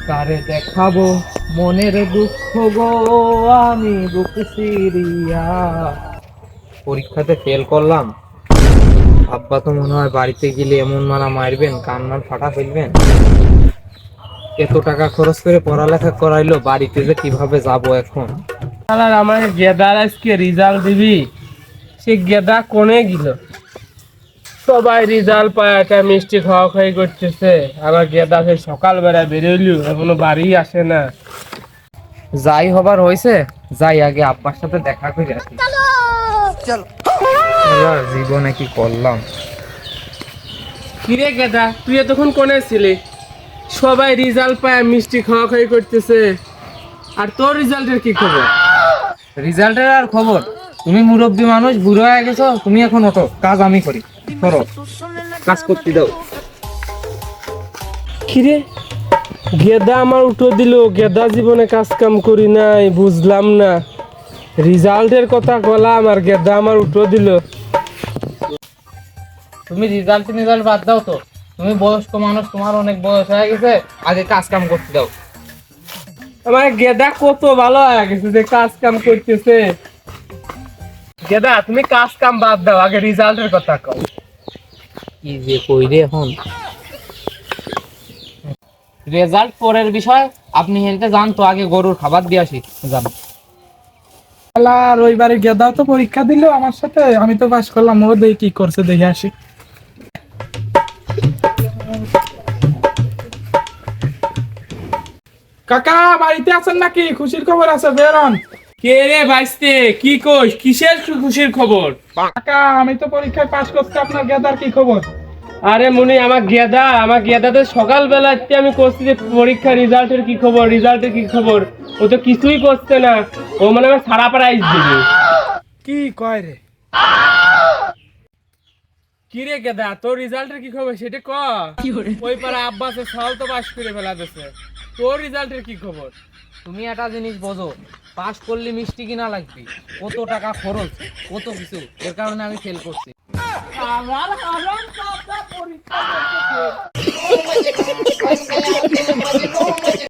কারে দেখাবো মনের দুঃখ গো, আমি বুক সিরিয়া। পরীক্ষাতে ফেল করলাম, আব্বা তো মনে হয় বাড়িতে গেলে এমন মারা মারবেন, কান্নার ফাটা ফেলবেন। এত টাকা খরচ করে পড়ালেখা করাইলো, বাড়িতে যে কিভাবে যাব এখন। আর আমার গেদার আজকে রেজাল্ট দিবি, সে গেদা কোনে গেল? সবাই রেজাল্ট পায় একটা মিষ্টি খাওয়া খাই করতেছে, আমার গেদা সেই সকালবেলা বেরোইলো এখনো বাড়ি আসে না। যাই হবার হয়েছে, যাই আগে আব্বার সাথে দেখা করে আসি। এবার জীবনে কি করলাম। কিরে গেদা, তুই এতক্ষণ কোনে ছিলি? সবাই রেজাল্ট পায় মিষ্টি খাওয়া খাই করতেছে, আর তোর রেজাল্টের কি খবর? রেজাল্টের আর খবর? তুমি মুরব্বী মানুষ, বুড়ো হয়ে গেছো, তুমি এখন ওঠো, কাজ আমি করি। ধরো, কাজ করতে দাও। কিরে, গেদা আমার উঠো দিল, গেদা জীবনে কাজ কাম করি নাই, বুঝলাম না। রেজাল্টের কথা বললাম আর গেদা আমার উঠো দিল। তুমি রেজাল্ট বাদ দাও তো, তুমি বয়স্ক মানুষ, তোমার অনেক বয়স হয়ে গেছে, আগে কাজ কাম করতে দাও। আমার গেদা কত ভালো হয়ে গেছে যে কাজ কাম করতেছে। গেদা তুমি কাজ কাম বাদ দাও, আগে রেজাল্টের কথা কও। কি যে কই রে এখন। রেজাল্ট পরের বিষয়, আপনি হেনতে যান তো, আগে গরুর খাবার দিয়ে আসি। যান। আর ওইবারে গেদাও তো পরীক্ষা দিল আমার সাথে, আমি তো পাস করলাম, ও দেখি কি করছে দেখে আসি। কাকা বাড়িতে আছেন নাকি? খুশির খবর আছে, বেরোন। কে রে ভাইস্তে, কি কইস? কিসের খুশির খবর? কাকা আমি তো পরীক্ষায় পাস করছি, আপনার গেদার কি খবর? আরে মুনি, আমার গেদাতে সকালবেলা আমি করছি যে পরীক্ষা রেজাল্টের কি খবর, রেজাল্টের কি খবর। ও তো কিছুই করছে না, ও মানে আমার সারা প্রাইজ দিবে। কি কয় রে? কি রে গেদা, তোর রেজাল্টের কি খবর সেটা ক। ওই পাড়া আব্বাসের সাল তো পাস করে ফেলা দিছে, তোর রেজাল্টের কি খবর? তুমি একটা জিনিস বোঝো, পাস করলে মিষ্টি কিনা লাগবে, কত টাকা খরচ, কত কিছু, এর কারণে আমি ফেল করছি। আমার হারাম কাকা পরীক্ষা করতেছে।